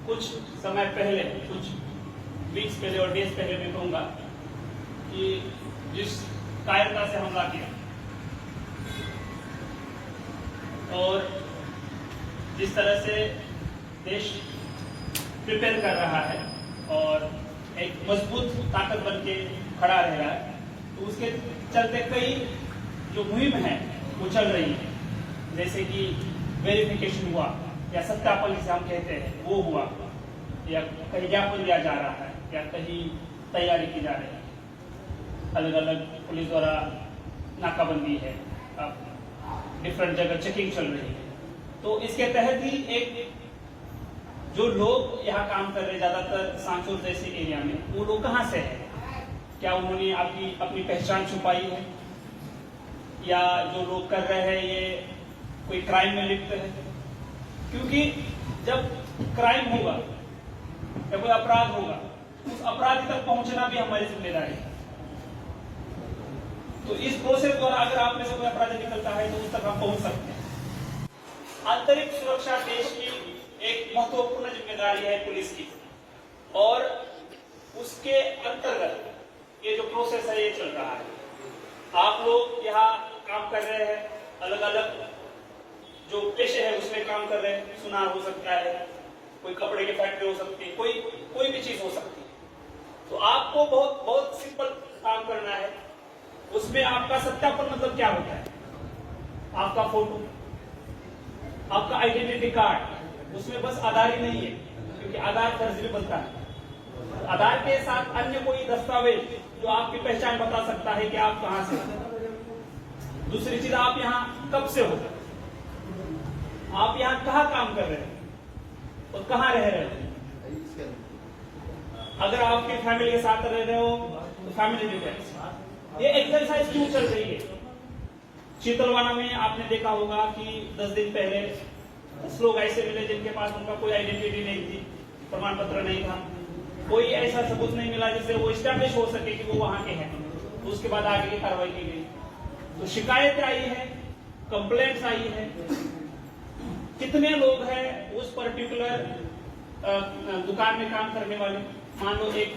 कुछ समय पहले, कुछ वीक्स पहले और डेज पहले मैं कहूँगा कि जिस कायरता से हमला किया और जिस तरह से देश प्रिपेयर कर रहा है और एक मजबूत ताकत बन के खड़ा रह रहा है, तो उसके चलते कई जो मुहिम है वो चल रही है, जैसे कि वेरिफिकेशन हुआ या सत्यापन जिसे हम कहते हैं वो हुआ, या कहीं ज्ञापन दिया जा रहा है या कहीं तैयारी की जा रही है, अलग अलग पुलिस द्वारा नाकाबंदी है, अब डिफरेंट जगह चेकिंग चल रही है। तो इसके तहत ही एक जो लोग यहाँ काम कर रहे हैं ज्यादातर सांचौर जैसे एरिया में, वो लोग कहाँ से हैं? क्या उन्होंने अपनी पहचान छुपाई है, या जो लोग कर रहे हैं ये कोई क्राइम में लिप्त है? क्योंकि जब क्राइम होगा या कोई अपराध होगा, उस अपराधी तक पहुंचना भी हमारी जिम्मेदारी है। तो इस प्रोसेस द्वारा अगर आप में से कोई अपराधी निकलता है तो उस तक हम पहुंच सकते हैं। आंतरिक सुरक्षा देश की एक महत्वपूर्ण जिम्मेदारी है पुलिस की, और उसके अंतर्गत ये जो प्रोसेस है ये चल रहा है। आप लोग यहाँ काम कर रहे हैं, अलग अलग जो पेशे है उसमें काम कर रहे हैं, सुनार हो सकता है, कोई कपड़े की फैक्ट्री हो सकती है, कोई भी चीज हो सकती है। तो आपको बहुत बहुत सिंपल काम करना है। उसमें आपका सत्यापन मतलब क्या होता है? आपका फोटो, आपका आइडेंटिटी कार्ड, उसमें बस आधार ही नहीं है, क्योंकि आधार फर्जी बनता है। आधार के साथ अन्य कोई दस्तावेज जो आपकी पहचान बता सकता है कि आप कहां से हो। दूसरी चीज, आप यहाँ कब से हो, आप यहाँ कहाँ काम कर रहे हैं और कहाँ रह रहे हैं। अगर आपकी फैमिली के साथ रह रहे हो तो फैमिली डिटेल्स। ये एक्सरसाइज क्यों चल रही है? शीतलवाना में आपने देखा होगा कि 10 दिन पहले 10 लोग ऐसे मिले जिनके पास उनका कोई आइडेंटिटी नहीं थी, प्रमाण पत्र नहीं था, कोई ऐसा सबूत नहीं मिला जिससे वो एस्टैब्लिश हो सके कि वो वहां के हैं। तो उसके बाद आगे की कार्रवाई की गई। तो शिकायतें आई है, कंप्लेंट्स आई है। कितने लोग हैं उस पर्टिकुलर दुकान में काम करने वाले? मान लो एक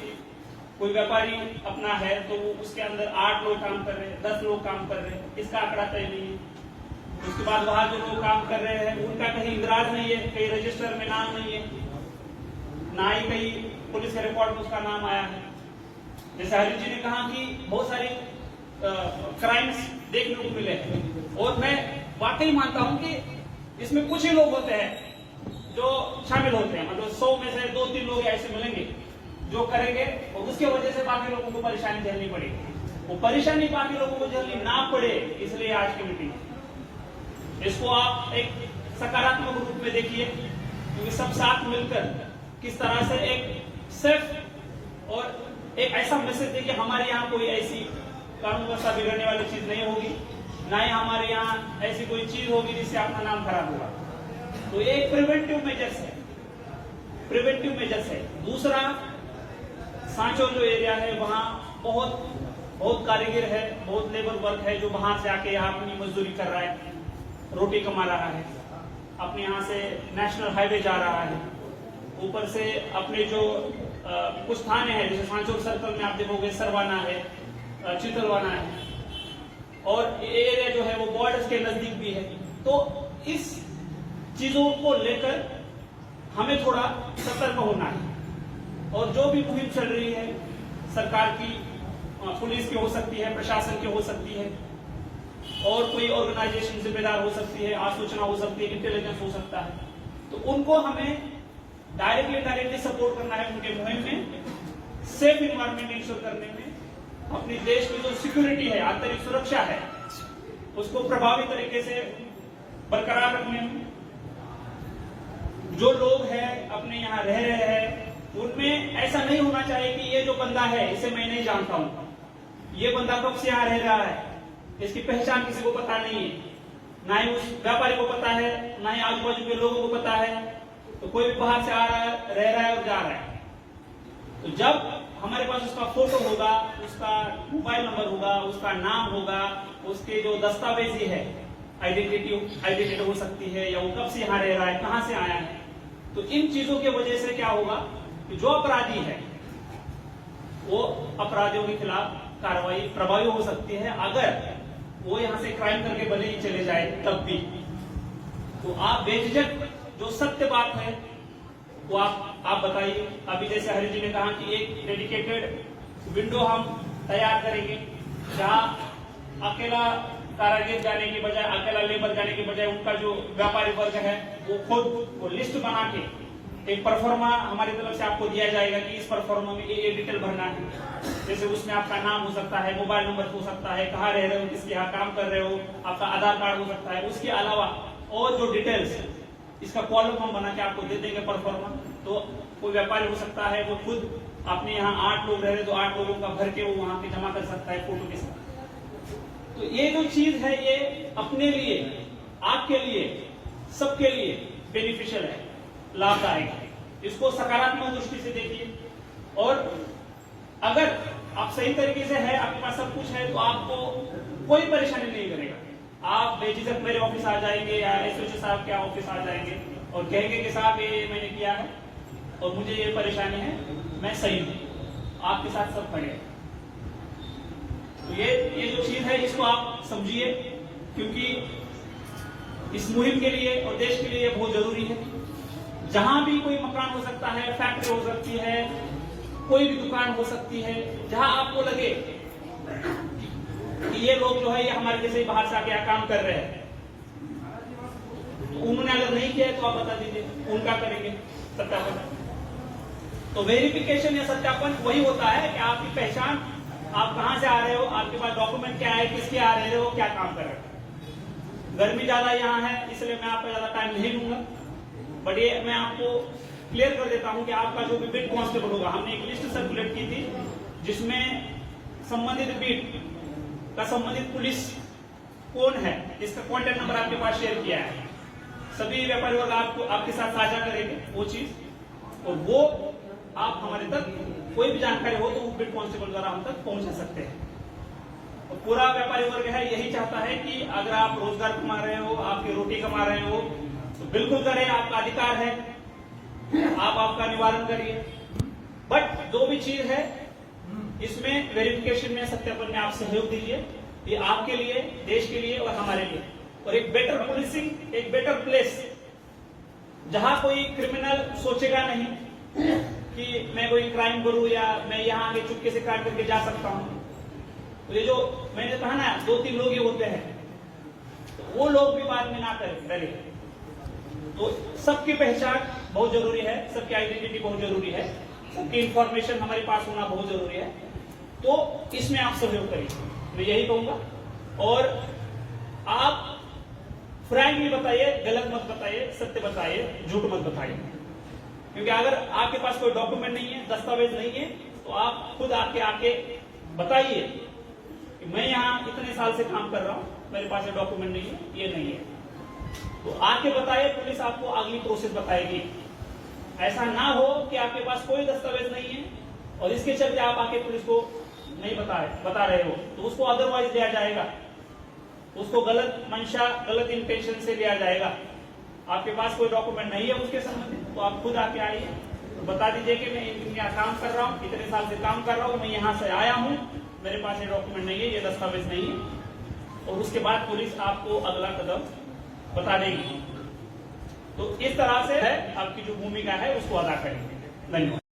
कोई व्यापारी अपना है तो उसके अंदर 8 लोग काम कर रहे हैं, 10 लोग काम कर रहे हैं, इसका आंकड़ा तय नहीं है। उसके बाद वहां जो लोग काम कर रहे हैं उनका कहीं इंद्राज नहीं है, कहीं रजिस्टर में नाम नहीं है, ना ही कहीं पुलिस के रिकॉर्ड में उसका नाम आया है। जैसे हरीश जी ने कहा कि बहुत सारी क्राइम्स देखने को मिले हैं, और मैं वाकई मानता हूं कि इसमें कुछ ही लोग होते हैं जो शामिल होते हैं, मतलब 100 में से 2-3 लोग ऐसे मिलेंगे जो करेंगे, और उसके वजह से बाकी लोगों को परेशानी झेलनी पड़ेगी। वो परेशानी बाकी लोगों को झेलनी ना पड़े, इसलिए आज की मीटिंग। इसको आप एक सकारात्मक रूप में देखिए, क्योंकि सब साथ मिलकर किस तरह से एक सेफ और एक ऐसा मैसेज दे कि हमारे यहाँ कोई ऐसी कानून व्यवस्था बिगड़ने वाली चीज नहीं होगी, ना ही हमारे यहाँ ऐसी कोई चीज होगी जिससे अपना नाम खराब होगा। तो ये एक प्रिवेंटिव मेजर्स है, प्रिवेंटिव मेजर्स है। दूसरा, सांचौर जो एरिया है वहाँ बहुत कारीगर है, बहुत लेबर वर्क है जो बाहर से आके यहाँ अपनी मजदूरी कर रहा है, रोटी कमा रहा है, अपने यहाँ से नेशनल हाईवे जा रहा है, ऊपर से अपने जो कुछ थाने हैं जैसे सांचौर सर्कल में आप देखोगे सरवाना है, चितलवाना है, और ये एरिया जो है वो बॉर्डर्स के नजदीक भी है। तो इस चीजों को लेकर हमें थोड़ा सतर्क होना है, और जो भी मुहिम चल रही है सरकार की, पुलिस की हो सकती है, प्रशासन की हो सकती है, और कोई ऑर्गेनाइजेशन जिम्मेदार हो सकती है, आसूचना हो सकती है, इंटेलिजेंस हो सकता है, तो उनको हमें डायरेक्टली सपोर्ट करना है उनके मुहिम में, सेफ इन्वायरमेंट इंश्योर करने में, अपनी देश की जो सिक्योरिटी है, आंतरिक सुरक्षा है, उसको प्रभावी तरीके से बरकरार रखने में। जो लोग हैं अपने यहाँ रह रहे हैं उनमें ऐसा नहीं होना चाहिए कि ये जो बंदा है इसे मैं नहीं जानता हूं, ये बंदा कब से यहाँ रह रहा है, इसकी पहचान किसी को पता नहीं है, ना ही उस व्यापारी को पता है, ना ही आजू बाजू के लोगों को पता है। तो कोई भी बाहर से आ रहा है, रह रहा है और जा रहा है। तो जब हमारे पास उसका फोटो होगा, उसका मोबाइल नंबर होगा, उसका नाम होगा, उसके जो दस्तावेजी है, आइडेंटिटी हो सकती है, या वो कब से यहाँ रह रहा है, कहाँ से आया है, तो इन चीजों की वजह से क्या होगा कि जो अपराधी है वो अपराधियों के खिलाफ कार्रवाई प्रभावी हो सकती है, अगर वो यहां से क्राइम करके भले ही चले जाए तब भी। तो आप बेझिझक जो सत्य बात है वो आप बताइए। अभी जैसे हरि जी ने कहा कि एक डेडिकेटेड विंडो हम तैयार करेंगे, जहां अकेला कारागिर जाने के बजाय, अकेला लेबर जाने के बजाय उनका जो व्यापारी वर्ग है वो खुद वो लिस्ट बना के एक परफॉर्मा हमारी तरफ से आपको दिया जाएगा कि इस परफॉर्मा में ये डिटेल भरना है। जैसे उसमें आपका नाम हो सकता है, मोबाइल नंबर हो सकता है, कहाँ रह रहे हो, किसके यहाँ काम कर रहे हो, आपका आधार कार्ड हो सकता है। उसके अलावा और जो डिटेल्स इसका कॉलम हम बना के आपको दे देंगे परफॉर्मा। तो कोई व्यापारी हो सकता है वो खुद अपने यहाँ 8 लोग रह रहे तो 8 लोगों का भर के वो वहां पे जमा कर सकता है फोटो के साथ। तो ये जो चीज है ये अपने लिए, आपके लिए, सबके लिए बेनिफिशियल है, लाभदायक है। इसको सकारात्मक दृष्टि से देखिए। और अगर आप सही तरीके से है, आपके पास सब कुछ है, तो आपको कोई परेशानी नहीं करेगा। आप बेझिझक मेरे ऑफिस आ जाएंगे या एसओसी साहब के ऑफिस आ जाएंगे और कहेंगे कि साहब ये मैंने किया है और मुझे ये परेशानी है, मैं सही हूं, आपके साथ सब खड़े हैं। तो ये जो चीज है इसको आप समझिए, क्योंकि इस मुहिम के लिए और देश के लिए बहुत जरूरी है। जहां भी कोई मकान हो सकता है, फैक्ट्री हो सकती है, कोई भी दुकान हो सकती है, जहां आपको लगे कि ये लोग जो है ये हमारे जैसे बाहर से आके काम कर रहे हैं, तो उन्होंने अगर नहीं किया है तो आप बता दीजिए, उनका करेंगे सत्यापन। तो वेरिफिकेशन या सत्यापन वही होता है कि आपकी पहचान, आप कहां से आ रहे हो, आपके पास डॉक्यूमेंट क्या है, किसके आ रहे हो, क्या काम कर रहे हो। गर्मी ज्यादा यहाँ है इसलिए मैं आपका ज्यादा टाइम नहीं लूंगा, बट ये मैं आपको क्लियर कर देता हूं कि आपका जो भी बीट कांस्टेबल होगा, हमने एक लिस्ट सर्कुलेट की थी जिसमें संबंधित बीट का संबंधित पुलिस कौन है, इसका कॉन्टेक्ट नंबर आपके पास शेयर किया है। सभी व्यापारी वर्ग आपको आपके साथ साझा करेंगे वो चीज, और वो आप हमारे तक कोई भी जानकारी हो तो वो बीट कांस्टेबल द्वारा हम तक पहुंचा सकते हैं। और पूरा व्यापारी वर्ग है यही चाहता है कि अगर आप रोजगार कमा रहे हो, आपकी रोटी कमा रहे हो, तो बिल्कुल करें, आपका अधिकार है, आप आपका निवारण करिए। बट जो भी चीज है इसमें वेरिफिकेशन में, सत्यापन में आप सहयोग दीजिए। ये आपके लिए, देश के लिए और हमारे लिए, और एक बेटर पुलिसिंग, एक बेटर प्लेस जहां कोई क्रिमिनल सोचेगा नहीं कि मैं कोई क्राइम करूं या मैं यहां आगे चुपके से क्राइम करके जा सकता हूं। तो ये जो मैंने कहा ना 2-3 लोग ये होते हैं, तो वो लोग भी बाद में ना डरे। तो सबकी पहचान बहुत जरूरी है, सबकी आइडेंटिटी बहुत जरूरी है, सबकी इंफॉर्मेशन हमारे पास होना बहुत जरूरी है। तो इसमें आप सहयोग करिए, मैं यही कहूंगा। और आप फ्रैंकली बताइए, गलत मत बताइए, सत्य बताइए, झूठ मत बताइए। क्योंकि अगर आपके पास कोई डॉक्यूमेंट नहीं है, दस्तावेज नहीं है, तो आप खुद आके बताइए कि मैं यहाँ इतने साल से काम कर रहा हूं, मेरे पास ये डॉक्यूमेंट नहीं है, ये नहीं है। तो आके बताइए, पुलिस आपको अगली प्रोसेस बताएगी। ऐसा ना हो कि आपके पास कोई दस्तावेज नहीं है और इसके चलते आप आके पुलिस को नहीं बता रहे हो, तो उसको अदरवाइज लिया जाएगा, उसको गलत मंशा, गलत इंटेंशन से लिया जाएगा। आपके पास कोई डॉक्यूमेंट नहीं है उसके संबंधित, तो आप खुद आके आइए, तो बता दीजिए कि मैं यहाँ काम कर रहा हूँ, इतने साल से काम कर रहा हूँ, मैं यहाँ से आया हूँ, मेरे पास ये डॉक्यूमेंट नहीं है, ये दस्तावेज नहीं है। और उसके बाद पुलिस आपको अगला कदम बता देगी। तो इस तरह से है आपकी जो भूमिका है उसको अदा करेंगे। धन्यवाद।